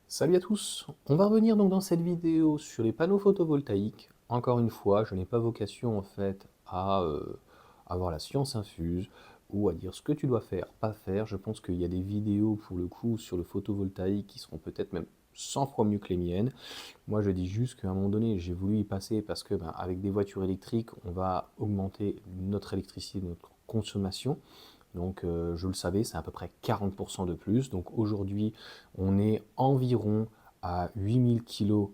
Salut à tous, on va revenir donc dans cette vidéo sur les panneaux photovoltaïques. Encore une fois, je n'ai pas vocation en fait à avoir la science infuse ou à dire ce que tu dois faire, pas faire. Je pense qu'il y a des vidéos pour le coup sur le photovoltaïque qui seront peut-être même 100 fois mieux que les miennes. Moi je dis juste qu'à un moment donné j'ai voulu y passer parce que avec des voitures électriques on va augmenter notre électricité, notre consommation. Donc je le savais, c'est à peu près 40% de plus. Donc aujourd'hui, on est environ à 8000 kWh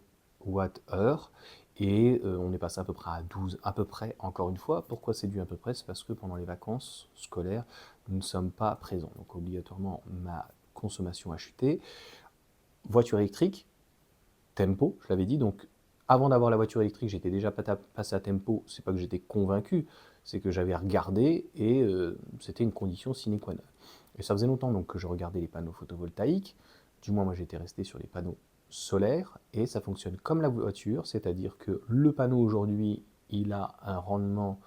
et on est passé à peu près à 12, à peu près, encore une fois. Pourquoi c'est dû à peu près? C'est parce que pendant les vacances scolaires, nous ne sommes pas présents. Donc obligatoirement, ma consommation a chuté. Voiture électrique, Tempo, je l'avais dit. Donc, avant d'avoir la voiture électrique, j'étais déjà passé à Tempo. C'est pas que j'étais convaincu, c'est que j'avais regardé et c'était une condition sine qua non. Et ça faisait longtemps donc que je regardais les panneaux photovoltaïques. Du moins, moi, j'étais resté sur les panneaux solaires et ça fonctionne comme la voiture, c'est-à-dire que le panneau aujourd'hui, il a un rendement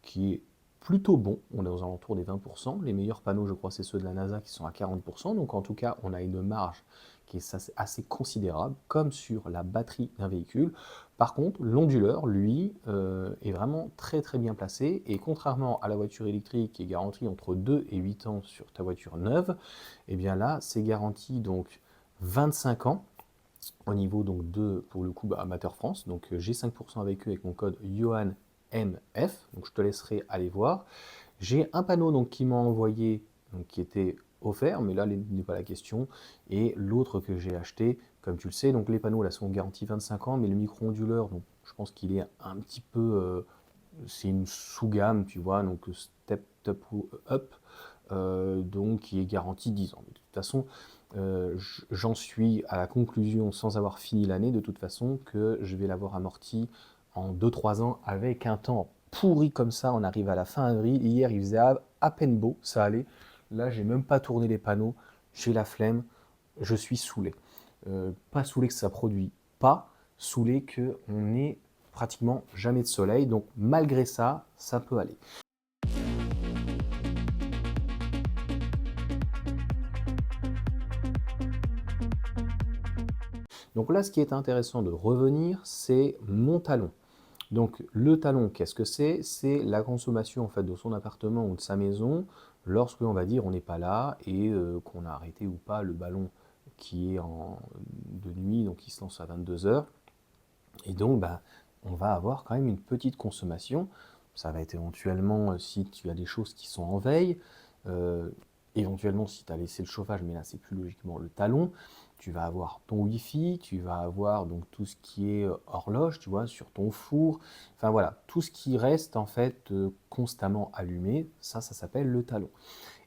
qui est plutôt bon. On est aux alentours des 20%. Les meilleurs panneaux, je crois, c'est ceux de la NASA qui sont à 40%. Donc, en tout cas, on a une marge qui est assez considérable, comme sur la batterie d'un véhicule. Par contre, l'onduleur, lui, est vraiment très très bien placé, et contrairement à la voiture électrique qui est garantie entre 2 et 8 ans sur ta voiture neuve, et eh bien là, c'est garanti donc 25 ans, au niveau donc de, pour le coup, Amateur France. Donc j'ai 5% avec eux avec mon code YohanMF, donc je te laisserai aller voir. J'ai un panneau donc, qui m'a envoyé, donc, qui était offert, mais là n'est pas la question. Et l'autre que j'ai acheté, comme tu le sais, donc les panneaux là sont garantis 25 ans, mais le micro-onduleur, donc je pense qu'il est un petit peu, c'est une sous-gamme, tu vois, donc step up, donc qui est garanti 10 ans. Mais de toute façon, j'en suis à la conclusion, sans avoir fini l'année, de toute façon, que je vais l'avoir amorti en 2-3 ans avec un temps pourri comme ça. On arrive à la fin avril. Hier, il faisait à peine beau, ça allait. Là, j'ai même pas tourné les panneaux. J'ai la flemme. Je suis saoulé. Pas saoulé que ça produit pas, saoulé qu'on n'ait pratiquement jamais de soleil. Donc, malgré ça, ça peut aller. Donc là, ce qui est intéressant de revenir, c'est mon talon. Donc le talon, qu'est-ce que c'est? C'est la consommation en fait de son appartement ou de sa maison lorsque on va dire on n'est pas là et qu'on a arrêté ou pas le ballon qui est de nuit, donc il se lance à 22 heures. Et donc on va avoir quand même une petite consommation. Ça va être éventuellement si tu as des choses qui sont en veille, euh, éventuellement si tu as laissé le chauffage, mais là c'est plus logiquement le talon. Tu vas avoir ton Wi-Fi, tu vas avoir donc tout ce qui est horloge, tu vois, sur ton four. Enfin voilà, tout ce qui reste en fait constamment allumé, ça s'appelle le talon.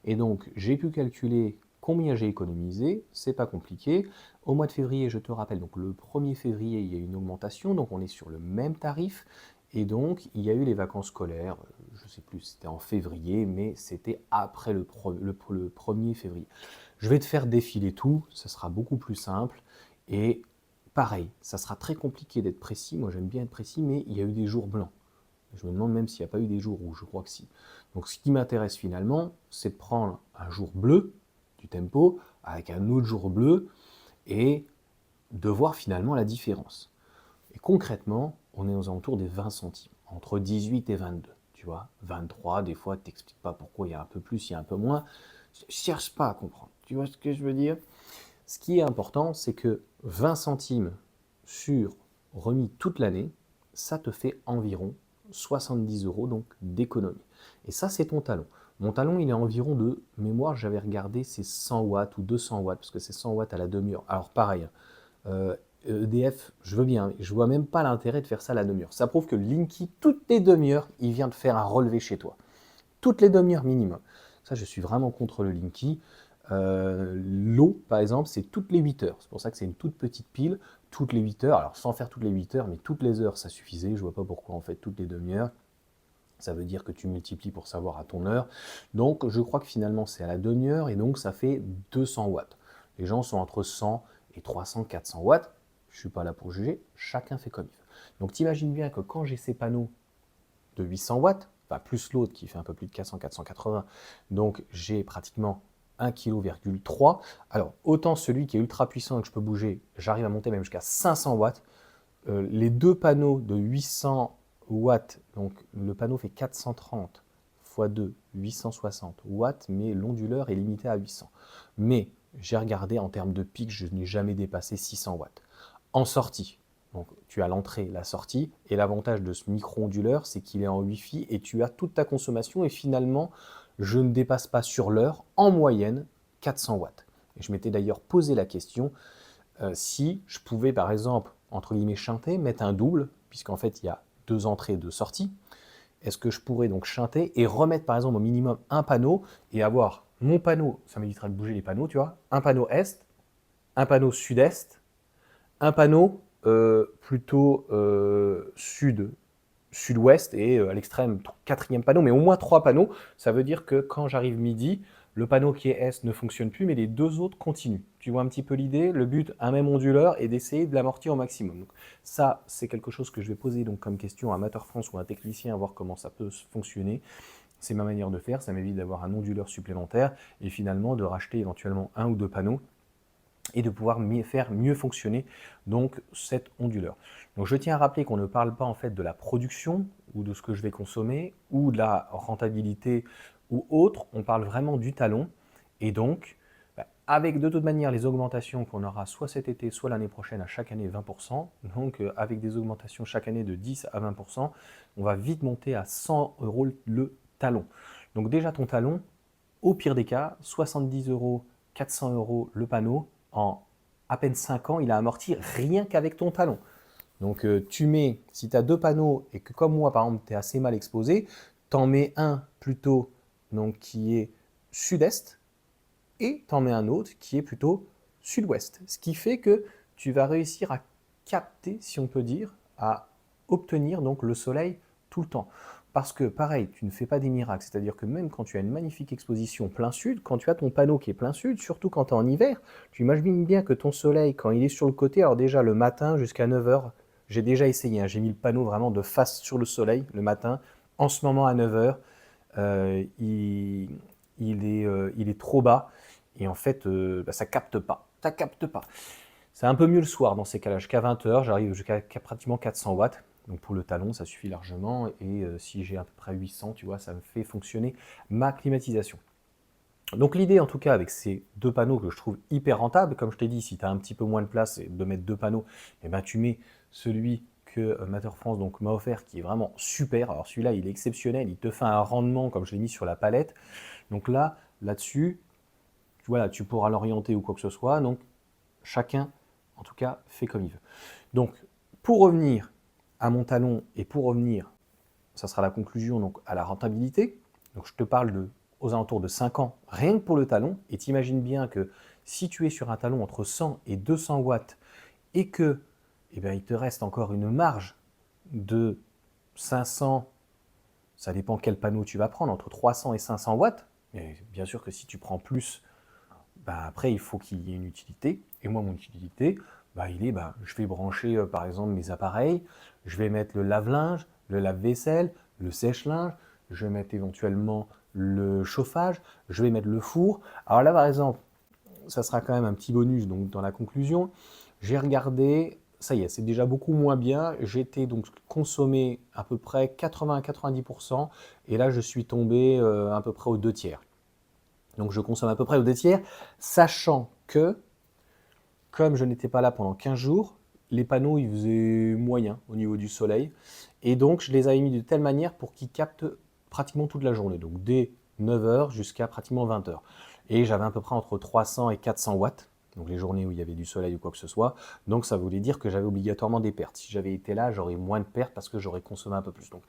Et donc j'ai pu calculer combien j'ai économisé, c'est pas compliqué. Au mois de février, je te rappelle, donc le 1er février, il y a une augmentation, donc on est sur le même tarif. Et donc, il y a eu les vacances scolaires, je ne sais plus si c'était en février, mais c'était après le 1er février. Je vais te faire défiler tout, ça sera beaucoup plus simple. Et pareil, ça sera très compliqué d'être précis, moi j'aime bien être précis, mais il y a eu des jours blancs. Je me demande même s'il n'y a pas eu des jours rouges, je crois que si. Donc ce qui m'intéresse finalement, c'est de prendre un jour bleu du tempo avec un autre jour bleu et de voir finalement la différence. Et concrètement, on est aux alentours des 20 centimes, entre 18 et 22. Tu vois, 23, des fois, tu n'expliques pas pourquoi il y a un peu plus, il y a un peu moins. Cherche pas à comprendre. Tu vois ce que je veux dire? Ce qui est important, c'est que 20 centimes sur remis toute l'année, ça te fait environ 70 euros donc d'économie. Et ça, c'est ton talon. Mon talon, il est environ de mémoire, j'avais regardé, c'est 100 watts ou 200 watts, parce que c'est 100 watts à la demi-heure. Alors pareil, EDF, je veux bien, je vois même pas l'intérêt de faire ça à la demi-heure. Ça prouve que Linky, toutes les demi-heures, il vient de faire un relevé chez toi. Toutes les demi-heures minimum. Ça, je suis vraiment contre le Linky. L'eau, par exemple, c'est toutes les 8 heures. C'est pour ça que c'est une toute petite pile, toutes les 8 heures. Alors, sans faire toutes les 8 heures, mais toutes les heures, ça suffisait. Je vois pas pourquoi on fait toutes les demi-heures. Ça veut dire que tu multiplies pour savoir à ton heure. Donc, je crois que finalement, c'est à la demi-heure et donc ça fait 200 watts. Les gens sont entre 100 et 300, 400 watts. Je suis pas là pour juger. Chacun fait comme il veut. Donc, t'imagines bien que quand j'ai ces panneaux de 800 watts, enfin plus l'autre qui fait un peu plus de 400, 480, donc j'ai pratiquement 1,3 kg. Alors, autant celui qui est ultra puissant et que je peux bouger, j'arrive à monter même jusqu'à 500 watts. Les deux panneaux de 800 watts, donc le panneau fait 430 x 2, 860 watts, mais l'onduleur est limité à 800. Mais j'ai regardé en termes de pic, je n'ai jamais dépassé 600 watts. En sortie, donc tu as l'entrée, la sortie, et l'avantage de ce micro-onduleur, c'est qu'il est en Wi-Fi et tu as toute ta consommation, et finalement, je ne dépasse pas sur l'heure, en moyenne, 400 watts. Et je m'étais d'ailleurs posé la question si je pouvais, par exemple, entre guillemets, chanter, mettre un double, puisqu'en fait, il y a 2 entrées, 2 sorties. Est-ce que je pourrais donc chanter et remettre, par exemple, au minimum un panneau et avoir mon panneau, ça m'évitera de bouger les panneaux, tu vois, un panneau est, un panneau sud-est, un panneau plutôt sud-ouest et à l'extrême, 4e panneau, mais au moins 3 panneaux. Ça veut dire que quand j'arrive midi, le panneau qui est est ne fonctionne plus, mais les 2 autres continuent. Tu vois un petit peu l'idée? Le but, un même onduleur, est d'essayer de l'amortir au maximum. Donc, ça, c'est quelque chose que je vais poser donc, comme question à Amateur France ou à un technicien, à voir comment ça peut fonctionner. C'est ma manière de faire, ça m'évite d'avoir un onduleur supplémentaire et finalement de racheter éventuellement 1 ou 2 panneaux et de pouvoir faire mieux fonctionner donc cet onduleur. Donc je tiens à rappeler qu'on ne parle pas en fait de la production ou de ce que je vais consommer ou de la rentabilité ou autre, on parle vraiment du talon et donc avec de toute manière les augmentations qu'on aura soit cet été soit l'année prochaine à chaque année 20%, donc avec des augmentations chaque année de 10 à 20%, on va vite monter à 100 € le talon. Donc déjà ton talon, au pire des cas, 70 €, 400 € le panneau, en à peine 5 ans, il a amorti rien qu'avec ton talon. Donc tu mets, si tu as 2 panneaux et que comme moi par exemple tu es assez mal exposé, t'en mets un plutôt donc, qui est sud-est et t'en mets un autre qui est plutôt sud-ouest. Ce qui fait que tu vas réussir à capter, si on peut dire, à obtenir donc le soleil tout le temps. Parce que pareil, tu ne fais pas des miracles, c'est-à-dire que même quand tu as une magnifique exposition plein sud, quand tu as ton panneau qui est plein sud, surtout quand tu es en hiver, tu imagines bien que ton soleil, quand il est sur le côté, alors déjà le matin jusqu'à 9h, j'ai déjà essayé, hein, j'ai mis le panneau vraiment de face sur le soleil le matin, en ce moment à 9h, il est trop bas et en fait ça capte pas, ça capte pas. C'est un peu mieux le soir dans ces cas-là, jusqu'à 20h, j'arrive jusqu'à pratiquement 400 watts. Donc pour le talon, ça suffit largement. Et si j'ai à peu près 800, tu vois, ça me fait fonctionner ma climatisation. Donc l'idée en tout cas avec ces 2 panneaux que je trouve hyper rentable, comme je t'ai dit, si tu as un petit peu moins de place et de mettre 2 panneaux, eh ben, tu mets celui que Matter France donc, m'a offert qui est vraiment super. Alors celui-là il est exceptionnel, il te fait un rendement comme je l'ai mis sur la palette. Donc là-dessus, voilà, tu pourras l'orienter ou quoi que ce soit. Donc chacun en tout cas fait comme il veut. Donc pour revenir à mon talon et pour revenir, ça sera la conclusion donc à la rentabilité. Donc je te parle de aux alentours de 5 ans, rien que pour le talon, et t'imagines bien que si tu es sur un talon entre 100 et 200 watts, et que eh bien, il te reste encore une marge de 500, ça dépend quel panneau tu vas prendre, entre 300 et 500 watts, mais bien sûr que si tu prends plus, bah, après il faut qu'il y ait une utilité, et moi mon utilité, bah, il est, bah, je vais brancher par exemple mes appareils, je vais mettre le lave-linge, le lave-vaisselle, le sèche-linge, je vais mettre éventuellement le chauffage, je vais mettre le four. Alors là, par exemple, ça sera quand même un petit bonus donc dans la conclusion. J'ai regardé, ça y est, c'est déjà beaucoup moins bien. J'étais donc consommé à peu près 80 à 90%, et là je suis tombé à peu près aux 2 tiers. Donc je consomme à peu près aux 2 tiers, sachant que, comme je n'étais pas là pendant 15 jours, les panneaux ils faisaient moyen au niveau du soleil. Et donc je les avais mis de telle manière pour qu'ils captent pratiquement toute la journée. Donc dès 9h jusqu'à pratiquement 20h. Et j'avais à peu près entre 300 et 400 watts. Donc les journées où il y avait du soleil ou quoi que ce soit. Donc ça voulait dire que j'avais obligatoirement des pertes. Si j'avais été là, j'aurais moins de pertes parce que j'aurais consommé un peu plus. Donc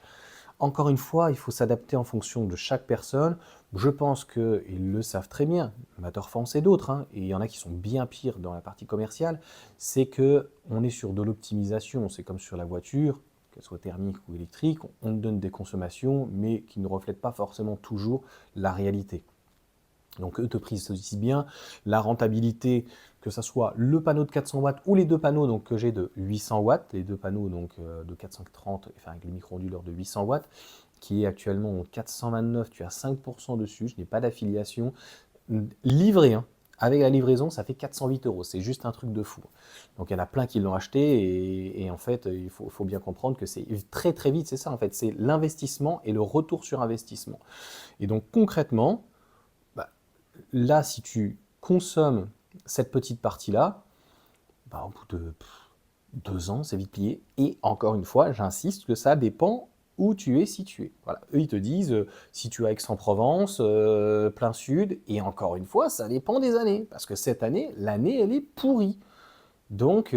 encore une fois, il faut s'adapter en fonction de chaque personne. Je pense qu'ils le savent très bien, Matter France et d'autres, hein, et il y en a qui sont bien pires dans la partie commerciale, c'est qu'on est sur de l'optimisation, c'est comme sur la voiture, qu'elle soit thermique ou électrique, on donne des consommations, mais qui ne reflètent pas forcément toujours la réalité. Donc eux te prisent aussi bien la rentabilité, que ce soit le panneau de 400 watts ou les 2 panneaux donc, que j'ai de 800 watts, les 2 panneaux donc, de 430, enfin avec le micro-onduleur de 800 watts, qui est actuellement en 429, tu as 5% dessus, je n'ai pas d'affiliation. livré, hein. Avec la livraison, ça fait 408 €. C'est juste un truc de fou. Donc il y en a plein qui l'ont acheté et en fait, il faut bien comprendre que c'est très très vite, c'est ça en fait, c'est l'investissement et le retour sur investissement. Et donc concrètement, bah, là, si tu consommes cette petite partie-là, bah, au bout de 2 ans, c'est vite plié. Et encore une fois, j'insiste que ça dépend où tu es situé. Voilà. Eux, ils te disent si tu es à Aix-en-Provence, plein sud, et encore une fois, ça dépend des années. Parce que cette année, l'année, elle est pourrie. Donc,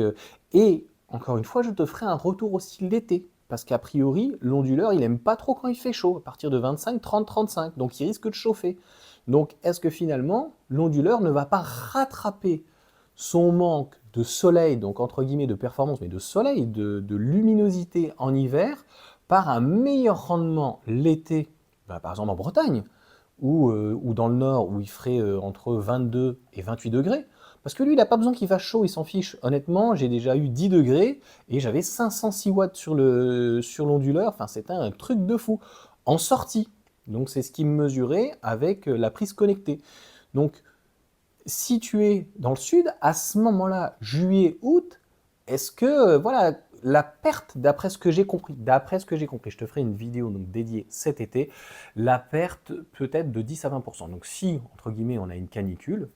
et encore une fois, je te ferai un retour aussi l'été. Parce qu'a priori, l'onduleur, il n'aime pas trop quand il fait chaud, à partir de 25, 30, 35. Donc, il risque de chauffer. Donc, est-ce que finalement, l'onduleur ne va pas rattraper son manque de soleil, donc entre guillemets de performance, mais de soleil, de luminosité en hiver, par un meilleur rendement l'été, par exemple en Bretagne, ou dans le nord, où il ferait entre 22 et 28 degrés. Parce que lui, il n'a pas besoin qu'il fasse chaud, il s'en fiche. Honnêtement, j'ai déjà eu 10 degrés et j'avais 506 watts sur l'onduleur. Enfin, c'était un truc de fou. En sortie. Donc, c'est ce qui me mesurait avec la prise connectée. Donc, si tu es dans le sud, à ce moment-là, juillet, août, est-ce que, voilà, la perte, d'après ce que j'ai compris, je te ferai une vidéo donc dédiée cet été, la perte peut être de 10 à 20%. Donc si, entre guillemets, on a une canicule,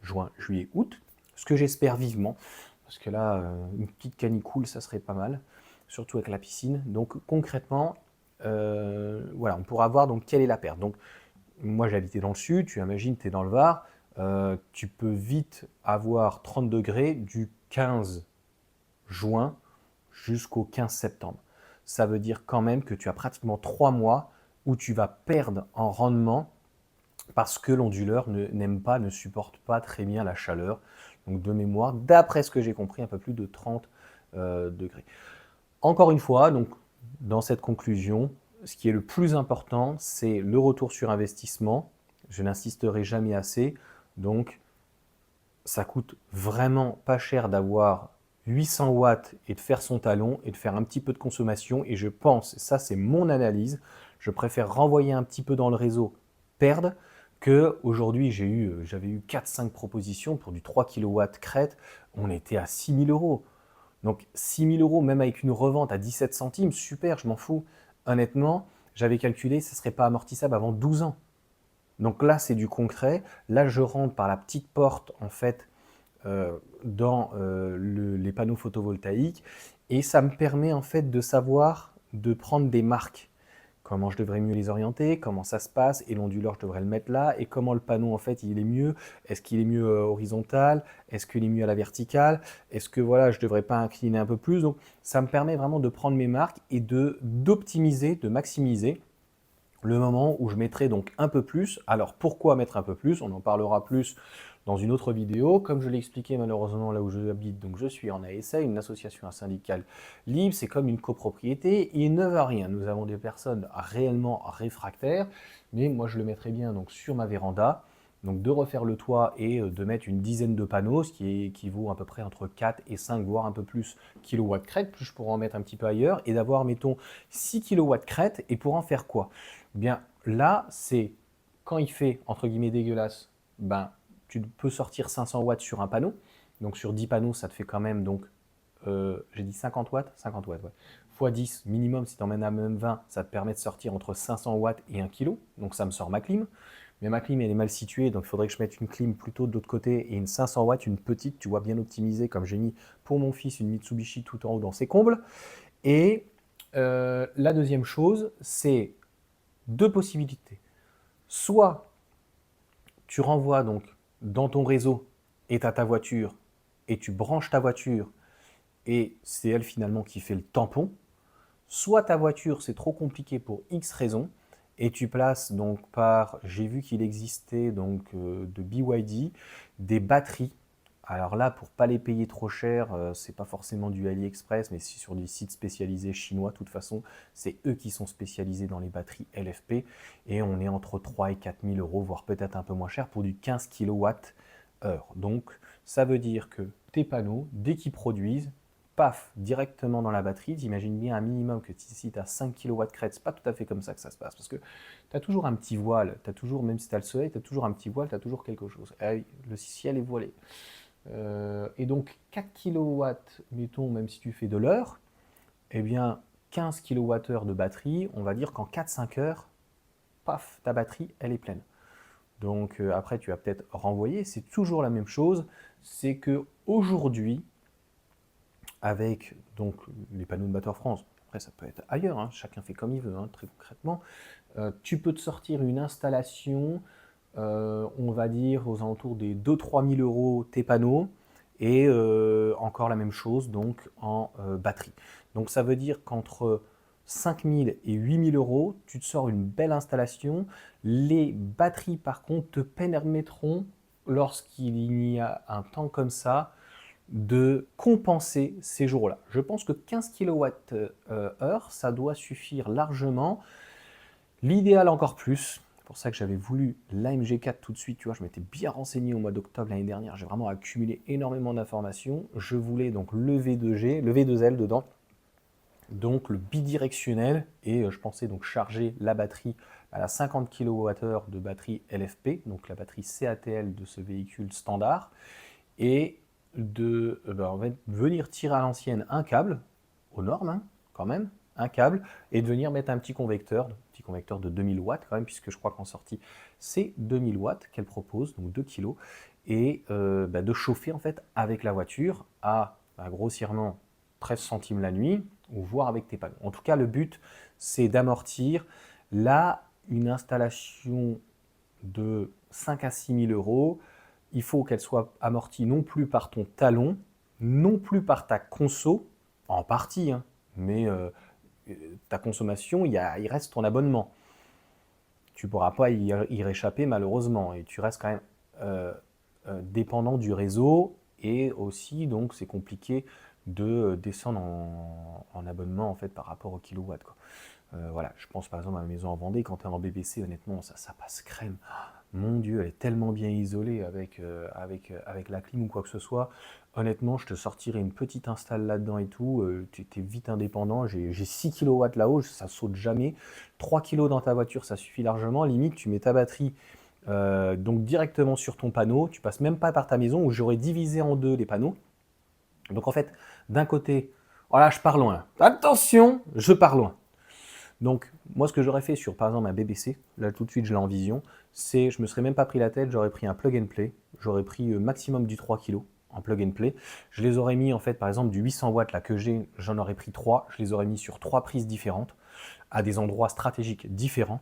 juin, juillet, août, ce que j'espère vivement, parce que là, une petite canicule, ça serait pas mal, surtout avec la piscine. Donc concrètement, voilà, on pourra voir donc quelle est la perte. Donc moi j'habitais dans le sud, tu imagines, tu es dans le Var, tu peux vite avoir 30 degrés du 15 juin jusqu'au 15 septembre. Ça veut dire quand même que tu as pratiquement 3 mois où tu vas perdre en rendement parce que l'onduleur n'aime pas, ne supporte pas très bien la chaleur. Donc de mémoire, d'après ce que j'ai compris, un peu plus de 30 degrés. Encore une fois, donc, dans cette conclusion, ce qui est le plus important, c'est le retour sur investissement. Je n'insisterai jamais assez. Donc, ça coûte vraiment pas cher d'avoir 800 watts et de faire son talon et de faire un petit peu de consommation. Et je pense, ça c'est mon analyse, je préfère renvoyer un petit peu dans le réseau, perdre, que aujourd'hui j'avais eu 4-5 propositions pour du 3 kW crête, on était à 6 000 €. Donc 6 000 €, même avec une revente à 17 centimes, super, je m'en fous. Honnêtement, j'avais calculé, ce ne serait pas amortissable avant 12 ans. Donc là, c'est du concret. Là, je rentre par la petite porte, en fait, dans les panneaux photovoltaïques. Et ça me permet, en fait, de savoir, de prendre des marques. Comment je devrais mieux les orienter, comment ça se passe, et l'onduleur, je devrais le mettre là, et comment le panneau, en fait, il est mieux. Est-ce qu'il est mieux horizontal? Est-ce qu'il est mieux à la verticale? Est-ce que, voilà, je ne devrais pas incliner un peu plus? Donc, ça me permet vraiment de prendre mes marques et d'optimiser, de maximiser le moment où je mettrai donc un peu plus. Alors pourquoi mettre un peu plus? On en parlera plus dans une autre vidéo. Comme je l'ai expliqué, malheureusement là où je habite, donc je suis en ASA, une association syndicale libre, c'est comme une copropriété, il ne va rien. Nous avons des personnes réellement réfractaires, mais moi je le mettrais bien donc sur ma véranda. Donc de refaire le toit et de mettre une dizaine de panneaux, ce qui équivaut à peu près entre 4 et 5, voire un peu plus kilowatts crête, plus je pourrais en mettre un petit peu ailleurs, et d'avoir, mettons, 6 kilowatts crête, et pour en faire quoi? Eh bien là, c'est quand il fait, entre guillemets, dégueulasse, ben, tu peux sortir 500 watts sur un panneau. Donc sur 10 panneaux, ça te fait quand même, donc, j'ai dit 50 watts 50 watts, ouais. Fois 10 minimum, si tu emmènes à même 20, ça te permet de sortir entre 500 watts et 1 kg. Donc ça me sort ma clim. Mais ma clim, elle est mal située, donc il faudrait que je mette une clim plutôt de l'autre côté et une 500 watts, une petite, tu vois, bien optimisée, comme j'ai mis pour mon fils une Mitsubishi tout en haut dans ses combles. Et la deuxième chose, c'est deux possibilités. Soit tu renvoies donc dans ton réseau et tu as ta voiture et tu branches ta voiture et c'est elle finalement qui fait le tampon. Soit ta voiture c'est trop compliqué pour X raisons et tu places donc par, j'ai vu qu'il existait donc de BYD des batteries. Alors là, pour pas les payer trop cher, c'est pas forcément du AliExpress, mais c'est sur des sites spécialisés chinois. De toute façon, c'est eux qui sont spécialisés dans les batteries LFP. Et on est entre 3 et 4 000 €, voire peut-être un peu moins cher, pour du 15 kWh. Donc, ça veut dire que tes panneaux, dès qu'ils produisent, paf, directement dans la batterie. T'imagines bien un minimum que si tu as 5 kW crête, c'est pas tout à fait comme ça que ça se passe, parce que tu as toujours un petit voile, t'as toujours, même si tu as le soleil, tu as toujours un petit voile, tu as toujours quelque chose. Ah oui, le ciel est voilé. Et donc 4 kW, mettons, même si tu fais de l'heure, eh bien 15 kWh de batterie, on va dire qu'en 4-5 heures, paf, ta batterie, elle est pleine. Donc après, tu vas peut-être renvoyer, c'est toujours la même chose, c'est que aujourd'hui, avec donc les panneaux de Batteur France, après ça peut être ailleurs, hein, chacun fait comme il veut, hein, très concrètement, tu peux te sortir une installation, on va dire aux alentours des 2-3 000 euros tes panneaux, et encore la même chose donc en batterie. Donc ça veut dire qu'entre 5 000 et 8 000 euros, tu te sors une belle installation. Les batteries par contre te permettront, lorsqu'il y a un temps comme ça, de compenser ces jours-là. Je pense que 15 kWh, ça doit suffire largement. L'idéal encore plus, c'est pour ça que j'avais voulu l'AMG4 tout de suite, tu vois, je m'étais bien renseigné au mois d'octobre l'année dernière, j'ai vraiment accumulé énormément d'informations. Je voulais donc le V2G, le V2L dedans, donc le bidirectionnel, et je pensais donc charger la batterie à la 50 kWh de batterie LFP, donc la batterie CATL de ce véhicule standard, et de venir tirer à l'ancienne un câble, aux normes hein, quand même, un câble, et de venir mettre un petit convecteur de 2000 watts quand même, puisque je crois qu'en sortie c'est 2000 watts qu'elle propose, donc 2 kg, et de chauffer en fait avec la voiture à grossièrement 13 centimes la nuit, ou voire avec tes panneaux. En tout cas, le but c'est d'amortir. Là, une installation de 5 à 6 000 euros, il faut qu'elle soit amortie non plus par ton talon, non plus par ta conso, en partie, hein, mais ta consommation, il reste ton abonnement. Tu ne pourras pas y réchapper malheureusement, et tu restes quand même dépendant du réseau, et aussi donc c'est compliqué de descendre en abonnement en fait par rapport au kilowatt, quoi. Voilà, je pense par exemple à ma maison en Vendée, quand tu es en BBC, honnêtement, ça passe crème. Mon Dieu, elle est tellement bien isolée avec la clim ou quoi que ce soit. Honnêtement, je te sortirais une petite install là-dedans et tout. Tu es vite indépendant. J'ai 6 kW là-haut, ça saute jamais. 3 kg dans ta voiture, ça suffit largement. Limite, tu mets ta batterie donc directement sur ton panneau. Tu passes même pas par ta maison, où j'aurais divisé en deux les panneaux. Donc en fait, d'un côté, voilà, je pars loin. Attention, je pars loin. Donc, moi, ce que j'aurais fait sur, par exemple, un BBC, là, tout de suite, je l'ai en vision, c'est, je me serais même pas pris la tête, j'aurais pris un plug and play, j'aurais pris maximum du 3 kg en plug and play. Je les aurais mis, en fait, par exemple, du 800 watts, là, que j'ai, j'en aurais pris 3, je les aurais mis sur 3 prises différentes, à des endroits stratégiques différents.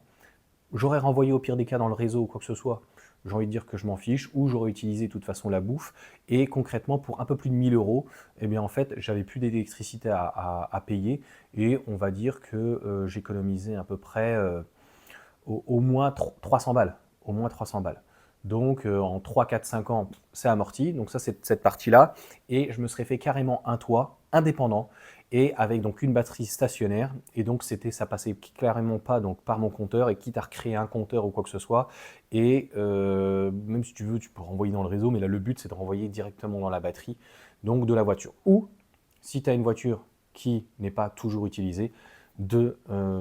J'aurais renvoyé au pire des cas dans le réseau ou quoi que ce soit, j'ai envie de dire que je m'en fiche, ou j'aurais utilisé de toute façon la bouffe, et concrètement pour un peu plus de 1000 euros, eh bien en fait j'avais plus d'électricité à payer, et on va dire que j'économisais à peu près au moins 300 balles, au moins 300 balles. Donc en 3, 4, 5 ans, c'est amorti, donc ça c'est cette partie-là, et je me serais fait carrément un toit indépendant, et avec donc une batterie stationnaire, et donc ça passait clairement pas donc par mon compteur, et quitte à recréer un compteur ou quoi que ce soit, et même si tu veux, tu peux renvoyer dans le réseau, mais là le but c'est de renvoyer directement dans la batterie donc de la voiture. Ou si tu as une voiture qui n'est pas toujours utilisée, de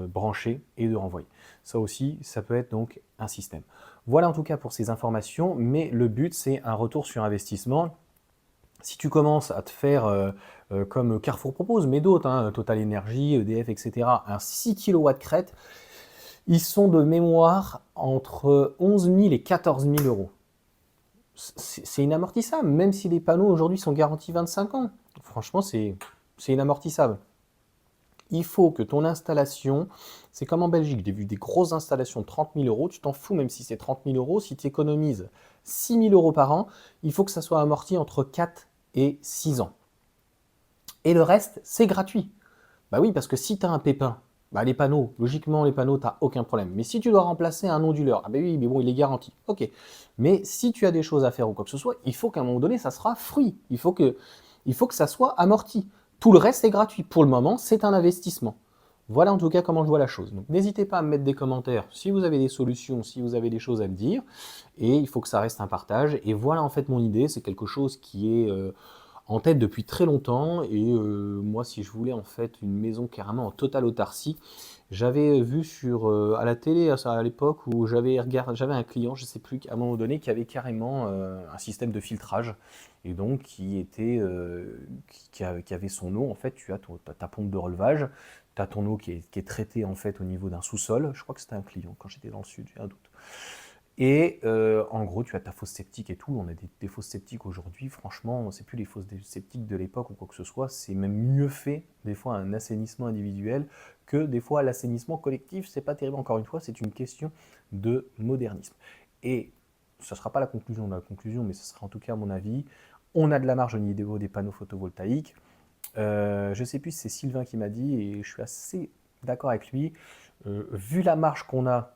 brancher et de renvoyer. Ça aussi, ça peut être donc un système. Voilà en tout cas pour ces informations, mais le but c'est un retour sur investissement. Si tu commences à te faire comme Carrefour propose, mais d'autres, hein, Total Energy, EDF, etc., un 6 kW crête, ils sont de mémoire entre 11 000 et 14 000 euros. C'est inamortissable, même si les panneaux aujourd'hui sont garantis 25 ans. Franchement, c'est inamortissable. Il faut que ton installation, c'est comme en Belgique, j'ai vu des grosses installations de 30 000 euros, tu t'en fous même si c'est 30 000 euros, si tu économises 6 000 euros par an, il faut que ça soit amorti entre 4 et 6 ans. Et le reste, c'est gratuit. Bah oui, parce que si tu as un pépin, bah les panneaux, logiquement les panneaux, tu n'as aucun problème. Mais si tu dois remplacer un onduleur, ah bah oui, mais bon, il est garanti. Ok. Mais si tu as des choses à faire ou quoi que ce soit, il faut qu'à un moment donné, ça sera fruit. Il faut que ça soit amorti. Tout le reste est gratuit. Pour le moment, c'est un investissement. Voilà en tout cas comment je vois la chose. Donc n'hésitez pas à me mettre des commentaires si vous avez des solutions, si vous avez des choses à me dire. Et il faut que ça reste un partage. Et voilà en fait mon idée, c'est quelque chose qui est en tête depuis très longtemps et moi, si je voulais en fait une maison carrément en totale autarcie, j'avais vu à la télé à l'époque où j'avais un client, je sais plus, à un moment donné, qui avait carrément un système de filtrage et donc qui avait son eau. En fait, tu as ta pompe de relevage, tu as ton eau qui est traitée en fait au niveau d'un sous-sol. Je crois que c'était un client quand j'étais dans le sud, j'ai un doute. Et en gros, tu as ta fosse septique et tout. On a des fosses septiques aujourd'hui. Franchement, c'est plus les fosses septiques de l'époque ou quoi que ce soit. C'est même mieux fait, des fois, un assainissement individuel que des fois l'assainissement collectif. C'est pas terrible. Encore une fois, c'est une question de modernisme. Et ce ne sera pas la conclusion de la conclusion, mais ce sera en tout cas, à mon avis, on a de la marge au niveau des panneaux photovoltaïques. Je ne sais plus si c'est Sylvain qui m'a dit, et je suis assez d'accord avec lui. Vu la marge qu'on a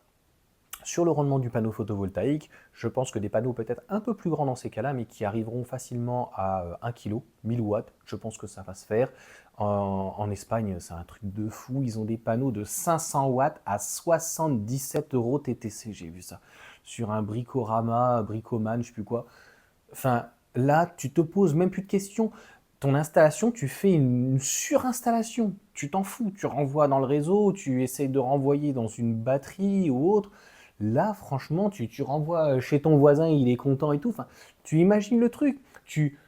sur le rendement du panneau photovoltaïque, je pense que des panneaux peut-être un peu plus grands dans ces cas-là, mais qui arriveront facilement à 1 kg, 1000 watts, je pense que ça va se faire. En Espagne, c'est un truc de fou, ils ont des panneaux de 500 watts à 77 euros TTC, j'ai vu ça, sur un Bricorama, Bricoman, je sais plus quoi. Enfin, là, tu te poses même plus de questions. Ton installation, tu fais une surinstallation. Tu t'en fous. Tu renvoies dans le réseau, tu essayes de renvoyer dans une batterie ou autre. Là, franchement, tu renvoies chez ton voisin, il est content et tout. Enfin, tu imagines le truc. Tu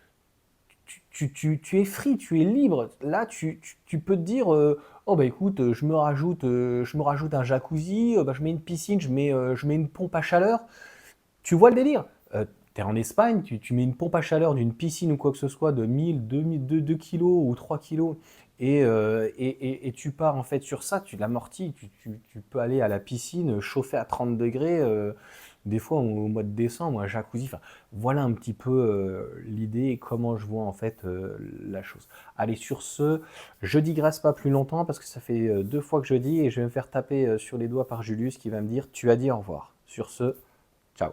es free, tu es libre. Là, tu peux te dire, oh bah écoute, je me rajoute un jacuzzi, bah, je mets une piscine, je mets une pompe à chaleur. Tu vois le délire. Tu es en Espagne, tu mets une pompe à chaleur d'une piscine ou quoi que ce soit de 1000, 2000, 2 kilos ou 3 kilos et tu pars en fait sur ça, tu l'amortis, tu peux aller à la piscine chauffer à 30 degrés, des fois au mois de décembre, un jacuzzi. Enfin, voilà un petit peu l'idée et comment je vois en fait la chose. Allez, sur ce, je digresse pas plus longtemps parce que ça fait 2 fois que je dis et je vais me faire taper sur les doigts par Julius qui va me dire tu as dit au revoir. Sur ce, ciao.